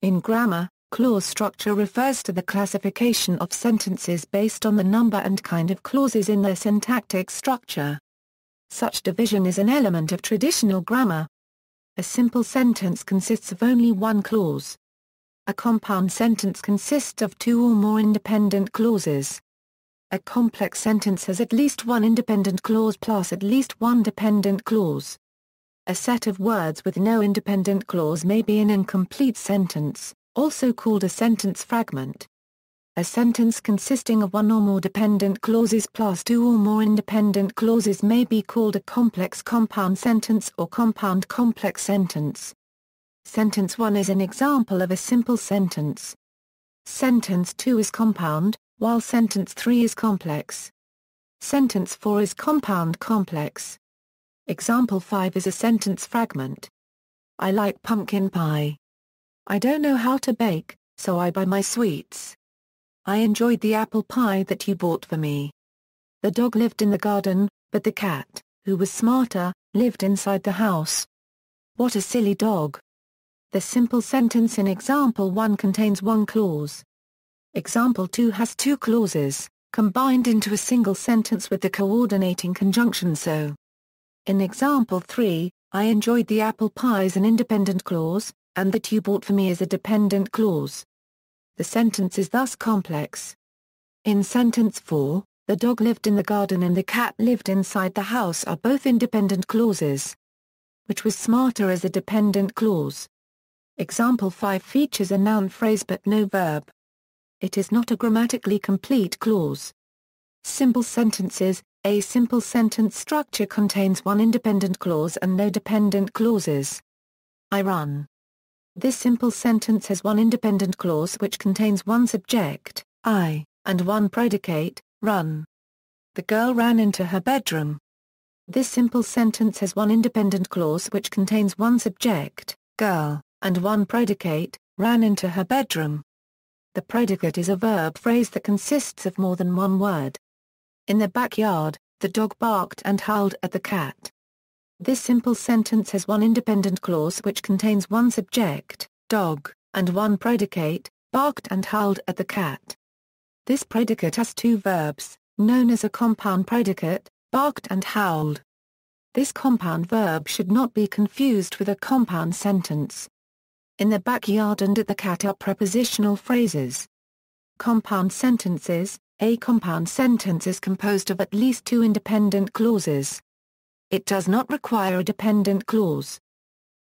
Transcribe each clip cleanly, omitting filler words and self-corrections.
In grammar, clause structure refers to the classification of sentences based on the number and kind of clauses in their syntactic structure. Such division is an element of traditional grammar. A simple sentence consists of only one clause. A compound sentence consists of two or more independent clauses. A complex sentence has at least one independent clause plus at least one dependent clause. A set of words with no independent clause may be an incomplete sentence, also called a sentence fragment. A sentence consisting of one or more dependent clauses plus two or more independent clauses may be called a complex compound sentence or compound complex sentence. Sentence 1 is an example of a simple sentence. Sentence 2 is compound, while sentence 3 is complex. Sentence 4 is compound complex. Example 5 is a sentence fragment. I like pumpkin pie. I don't know how to bake, so I buy my sweets. I enjoyed the apple pie that you bought for me. The dog lived in the garden, but the cat, who was smarter, lived inside the house. What a silly dog. The simple sentence in example 1 contains one clause. Example 2 has two clauses, combined into a single sentence with the coordinating conjunction so. In example 3, I enjoyed the apple pie is an independent clause, and that you bought for me is a dependent clause. The sentence is thus complex. In sentence 4, the dog lived in the garden and the cat lived inside the house are both independent clauses. Which was smarter as a dependent clause. Example 5 features a noun phrase but no verb. It is not a grammatically complete clause. Simple sentences. A simple sentence structure contains one independent clause and no dependent clauses. I run. This simple sentence has one independent clause which contains one subject, I, and one predicate, run. The girl ran into her bedroom. This simple sentence has one independent clause which contains one subject, girl, and one predicate, ran into her bedroom. The predicate is a verb phrase that consists of more than one word. In the backyard, the dog barked and howled at the cat. This simple sentence has one independent clause which contains one subject, dog, and one predicate, barked and howled at the cat. This predicate has two verbs, known as a compound predicate, barked and howled. This compound verb should not be confused with a compound sentence. In the backyard and at the cat are prepositional phrases. Compound sentences. A compound sentence is composed of at least two independent clauses. It does not require a dependent clause.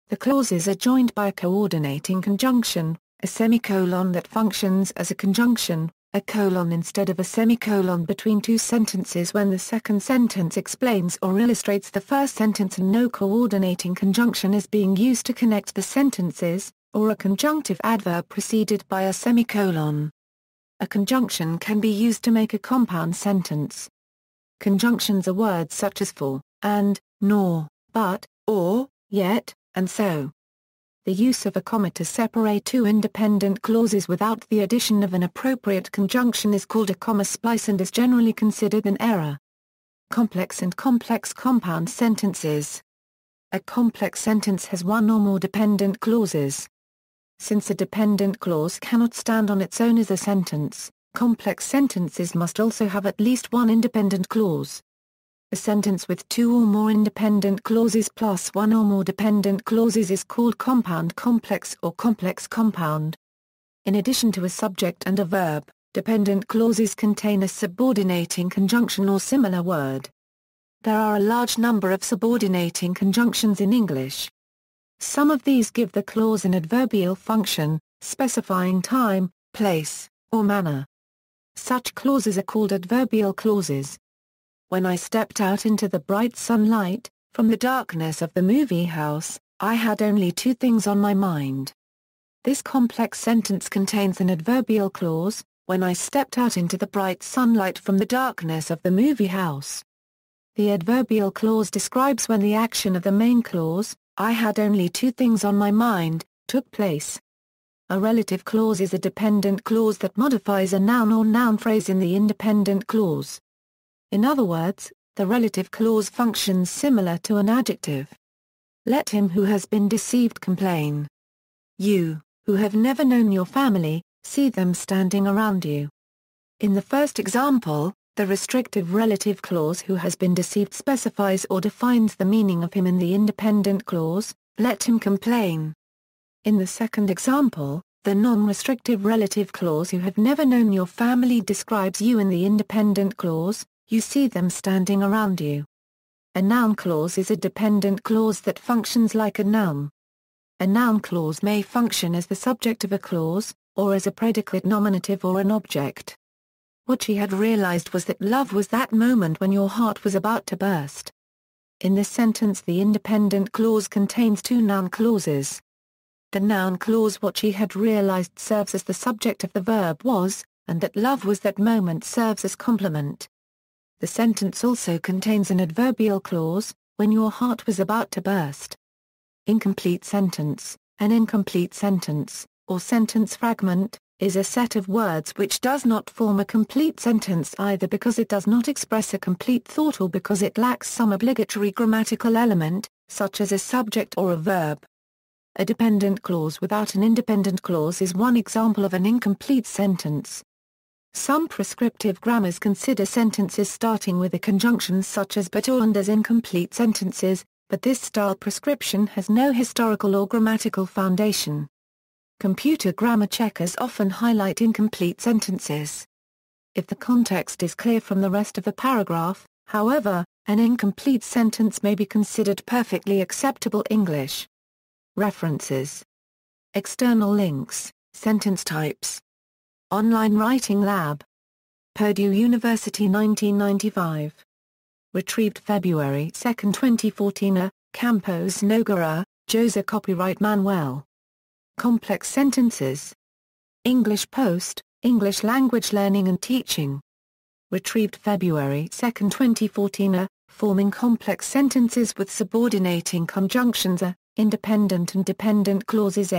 The clauses are joined by a coordinating conjunction, a semicolon that functions as a conjunction, a colon instead of a semicolon between two sentences when the second sentence explains or illustrates the first sentence and no coordinating conjunction is being used to connect the sentences, or a conjunctive adverb preceded by a semicolon. A conjunction can be used to make a compound sentence. Conjunctions are words such as for, and, nor, but, or, yet, and so. The use of a comma to separate two independent clauses without the addition of an appropriate conjunction is called a comma splice and is generally considered an error. Complex and complex compound sentences. A complex sentence has one or more dependent clauses. Since a dependent clause cannot stand on its own as a sentence, complex sentences must also have at least one independent clause. A sentence with two or more independent clauses plus one or more dependent clauses is called compound complex or complex compound. In addition to a subject and a verb, dependent clauses contain a subordinating conjunction or similar word. There are a large number of subordinating conjunctions in English. Some of these give the clause an adverbial function, specifying time, place, or manner. Such clauses are called adverbial clauses. When I stepped out into the bright sunlight, from the darkness of the movie house, I had only two things on my mind. This complex sentence contains an adverbial clause, when I stepped out into the bright sunlight from the darkness of the movie house. The adverbial clause describes when the action of the main clause, I had only two things on my mind, took place. A relative clause is a dependent clause that modifies a noun or noun phrase in the independent clause. In other words, the relative clause functions similar to an adjective. Let him who has been deceived complain. You, who have never known your family, see them standing around you. In the first example, the restrictive relative clause who has been deceived specifies or defines the meaning of him in the independent clause, let him complain. In the second example, the non-restrictive relative clause who have never known your family describes you in the independent clause, you see them standing around you. A noun clause is a dependent clause that functions like a noun. A noun clause may function as the subject of a clause, or as a predicate nominative or an object. What she had realized was that love was that moment when your heart was about to burst. In this sentence the independent clause contains two noun clauses. The noun clause what she had realized serves as the subject of the verb was, and that love was that moment serves as complement. The sentence also contains an adverbial clause, when your heart was about to burst. Incomplete sentence. An incomplete sentence, or sentence fragment, is a set of words which does not form a complete sentence either because it does not express a complete thought or because it lacks some obligatory grammatical element, such as a subject or a verb. A dependent clause without an independent clause is one example of an incomplete sentence. Some prescriptive grammars consider sentences starting with a conjunction such as but or and as incomplete sentences, but this style prescription has no historical or grammatical foundation. Computer grammar checkers often highlight incomplete sentences. If the context is clear from the rest of the paragraph, however, an incomplete sentence may be considered perfectly acceptable English. References. External links, sentence types. Online Writing Lab. Purdue University 1995. Retrieved February 2, 2014. Campos Nogueira, Jose. Copyright Manuel. Complex sentences. English Post, English Language Learning and Teaching. Retrieved February 2, 2014. Forming complex sentences with subordinating conjunctions. Independent and dependent clauses.